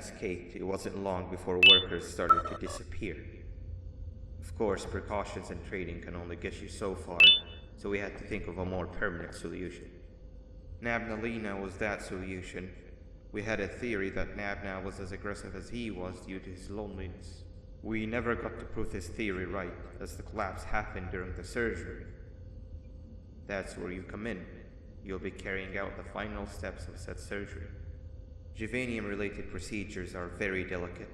escaped, it wasn't long before workers started to disappear. Of course, precautions and training can only get you so far, so we had to think of a more permanent solution. Nabnalina was that solution. We had a theory that Nabna was as aggressive as he was due to his loneliness. We never got to prove this theory right, as the collapse happened during the surgery. That's where you come in. You'll be carrying out the final steps of said surgery. Juvenium-related procedures are very delicate,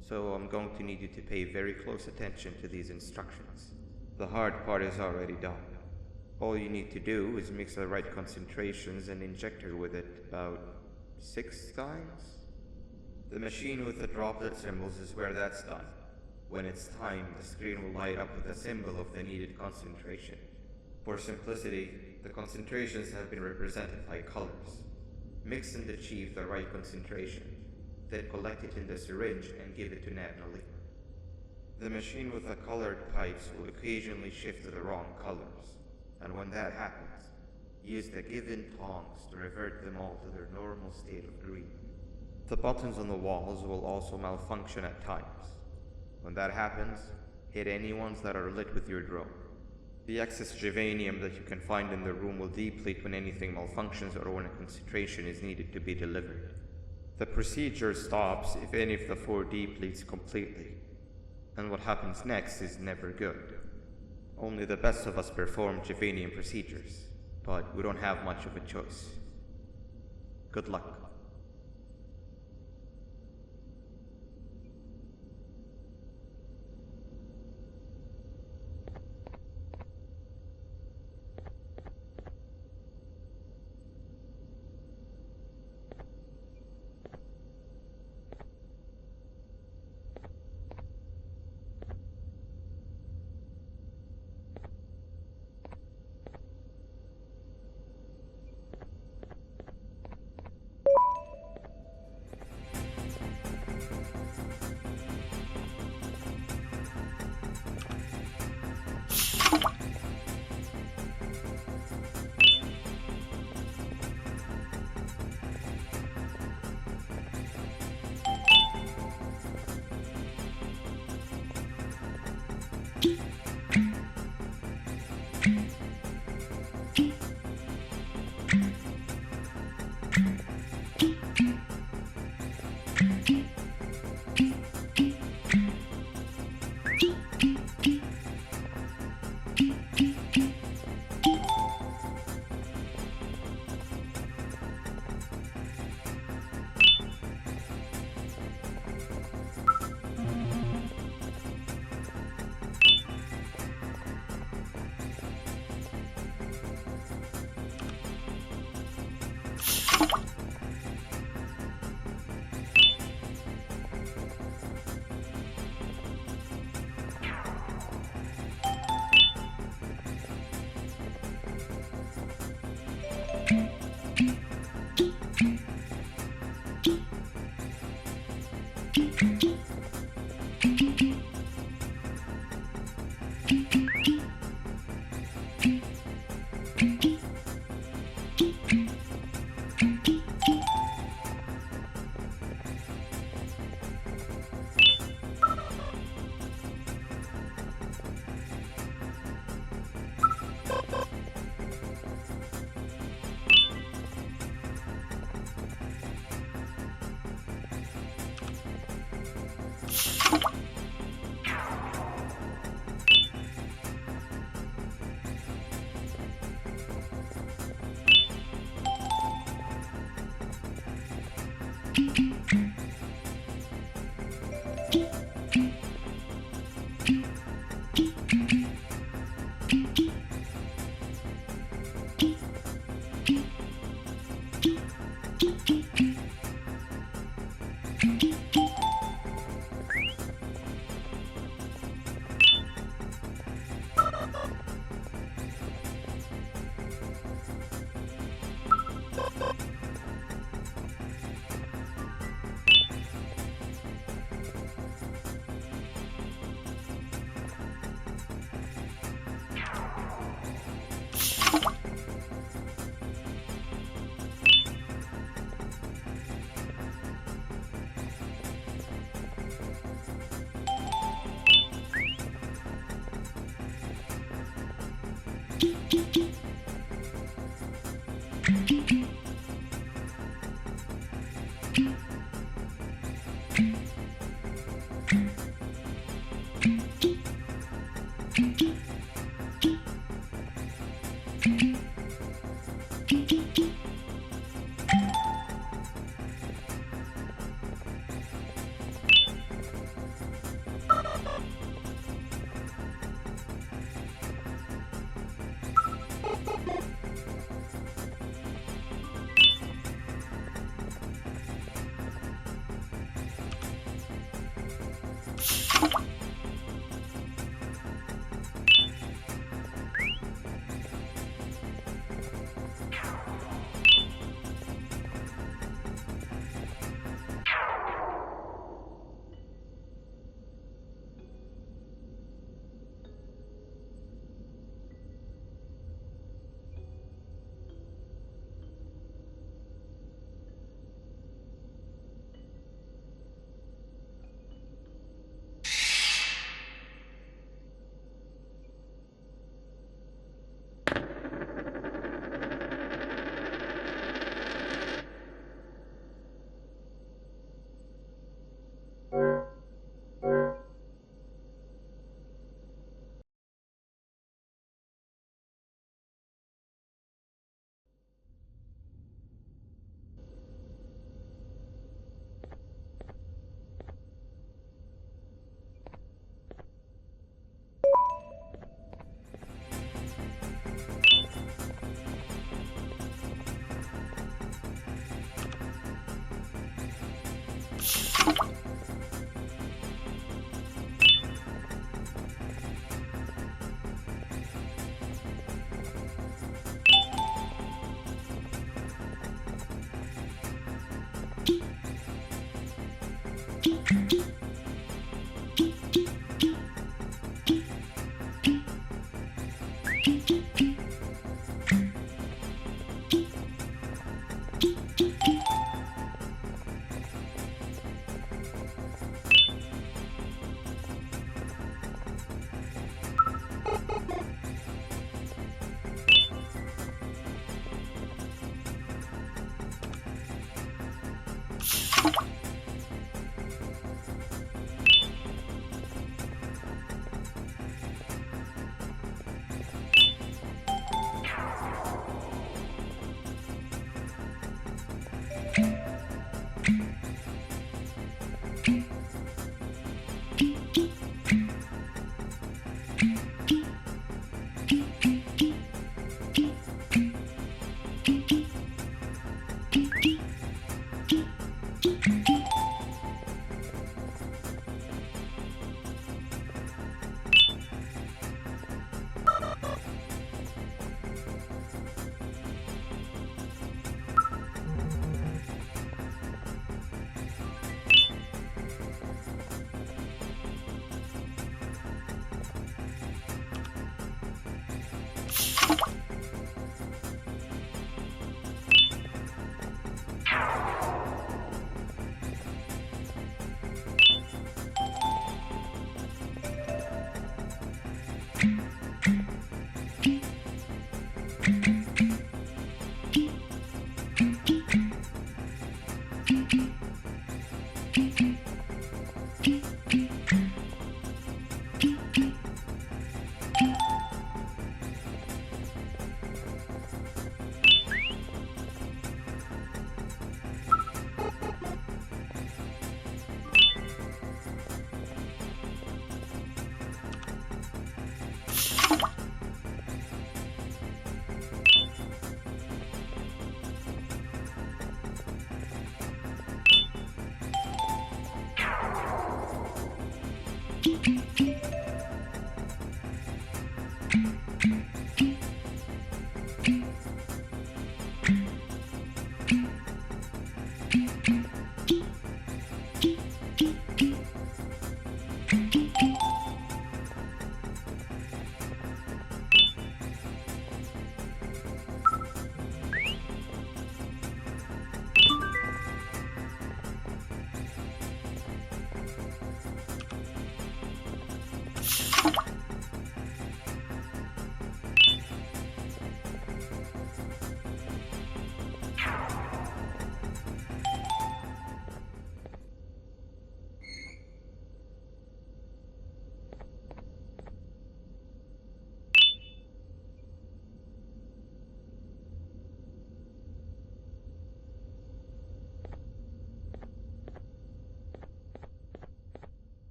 so I'm going to need you to pay very close attention to these instructions. The hard part is already done. All you need to do is mix the right concentrations and inject her with it about 6 times. The machine with the droplet symbols is where that's done. When it's time, the screen will light up with a symbol of the needed concentration. For simplicity, the concentrations have been represented by colors. Mix and achieve the right concentration, then collect it in the syringe and give it to Nabnali. The machine with the colored pipes will occasionally shift to the wrong colors, and when that happens, use the given tongs to revert them all to their normal state of green. The buttons on the walls will also malfunction at times. When that happens, hit any ones that are lit with your drone. The excess juvenium that you can find in the room will deplete when anything malfunctions or when a concentration is needed to be delivered. The procedure stops if any of the 4 depletes completely, and what happens next is never good. Only the best of us perform juvenium procedures, but we don't have much of a choice. Good luck.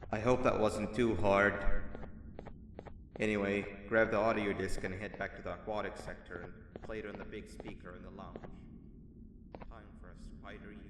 I hope that wasn't too hard. Anyway, grab the audio disc and head back to the aquatic sector and play it on the big speaker in the lounge. Time for a spider union.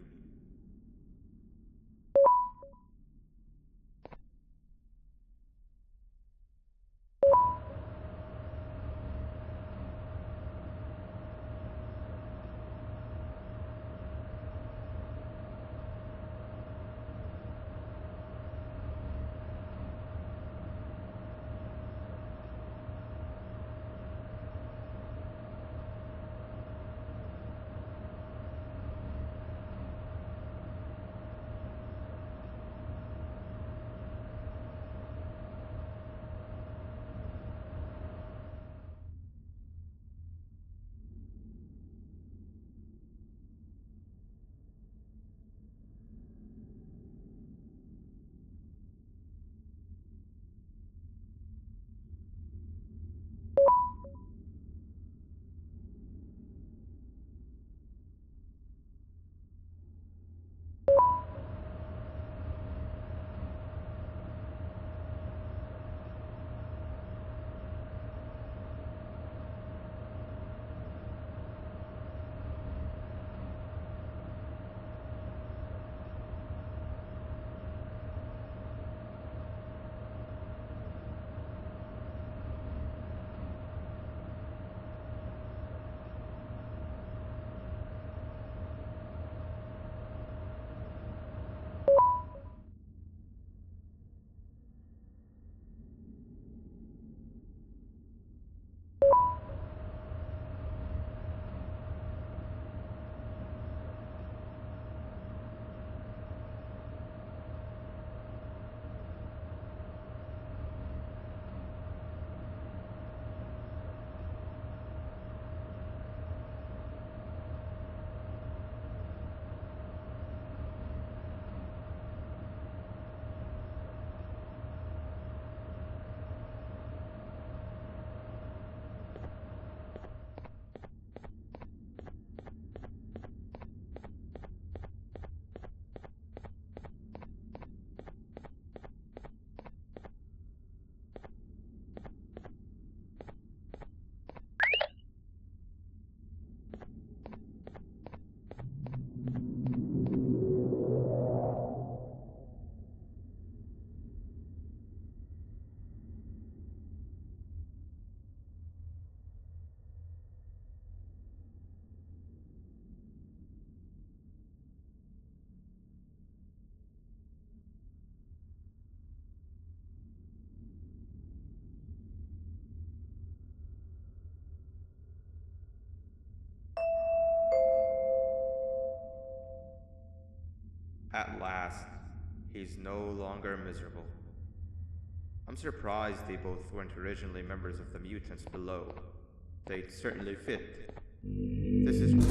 At last, he's no longer miserable. I'm surprised they both weren't originally members of the mutants below. They'd certainly fit. This is.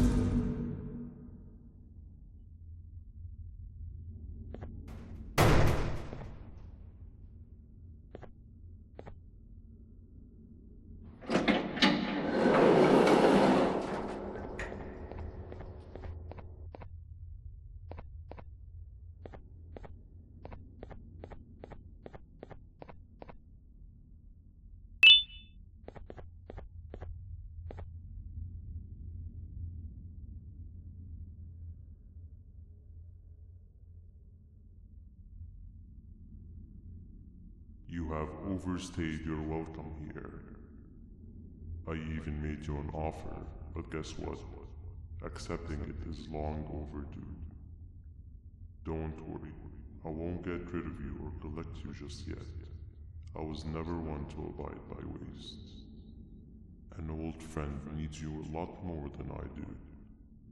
You have overstayed your welcome here. I even made you an offer, but guess what? Accepting it is long overdue. Don't worry, I won't get rid of you or collect you just yet. I was never one to abide by wastes. An old friend needs you a lot more than I do.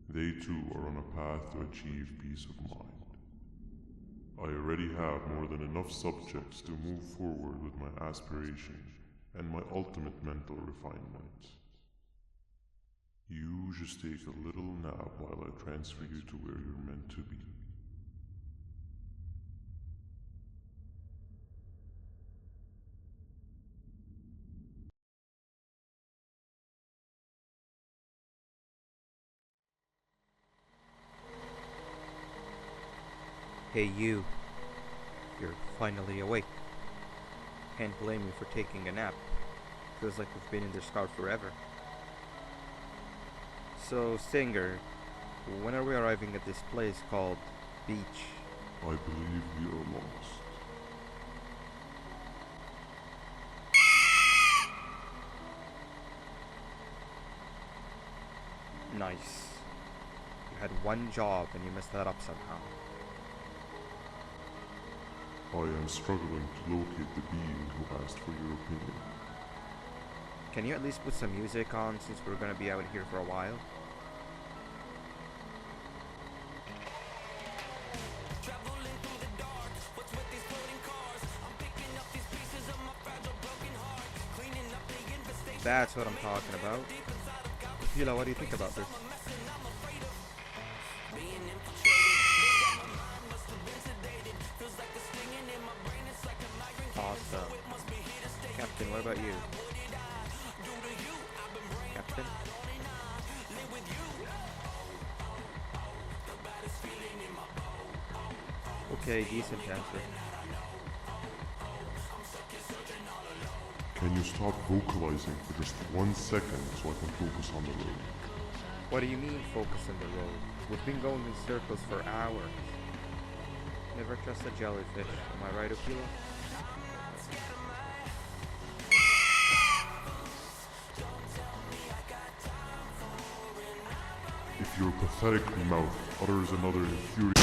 They too are on a path to achieve peace of mind. I already have more than enough subjects to move forward with my aspiration and my ultimate mental refinement. You just take a little nap while I transfer you to where you're meant to be. Hey, you. You're finally awake. Can't blame you for taking a nap. Feels like we've been in this car forever. So, Singer, when are we arriving at this place called Beach? I believe we are lost. Nice. You had one job and you messed that up somehow. I am struggling to locate the being who asked for your opinion. Can you at least put some music on since we're gonna be out here for a while? That's what I'm talking about. Hila, what do you think about this? Awesome. Captain, what about you? Captain? Okay, decent answer. Can you stop vocalizing for just 1 second so I can focus on the road? What do you mean focus on the road? We've been going in circles for hours. Never trust a jellyfish, am I right, Okilo? If your pathetic mouth utters another infuriating...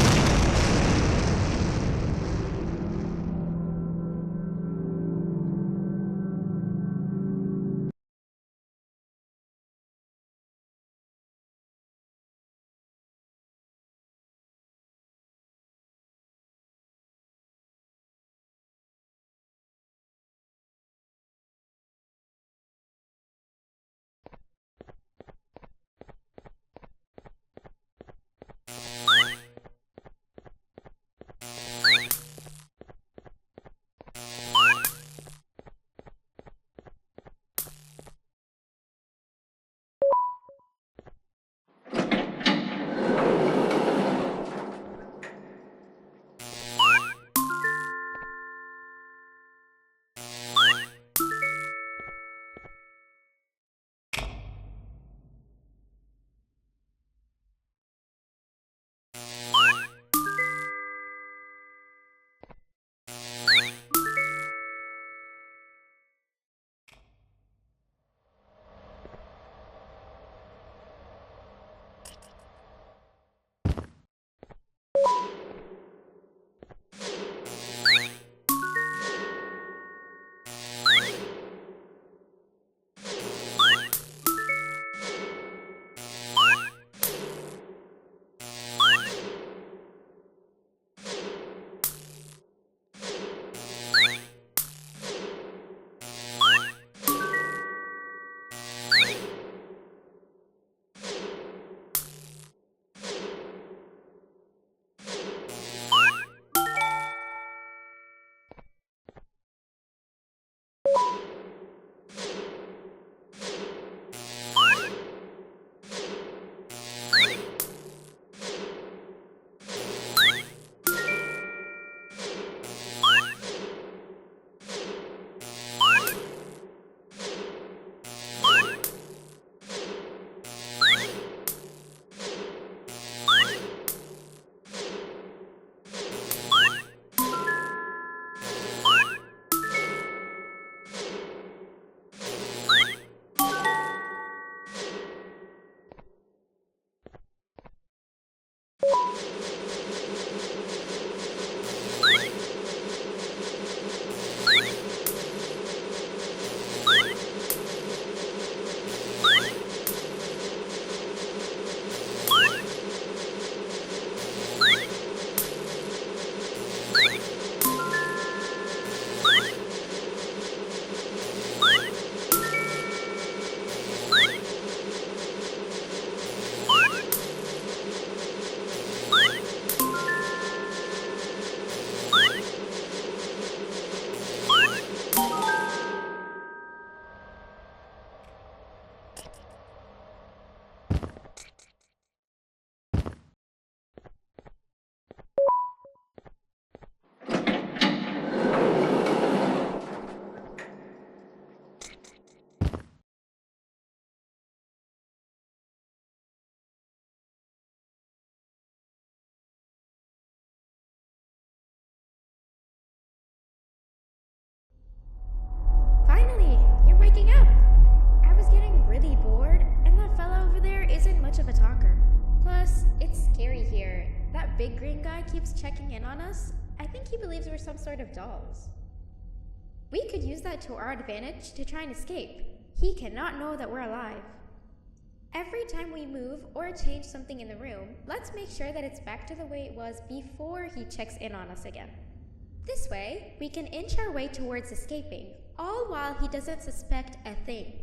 that big green guy keeps checking in on us, I think he believes we're some sort of dolls. We could use that to our advantage to try and escape. He cannot know that we're alive. Every time we move or change something in the room, let's make sure that it's back to the way it was before he checks in on us again. This way, we can inch our way towards escaping, all while he doesn't suspect a thing.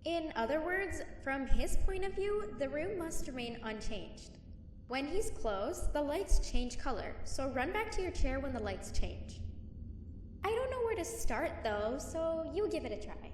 In other words, from his point of view, the room must remain unchanged. When he's close, the lights change color, so run back to your chair when the lights change. I don't know where to start though, so you give it a try.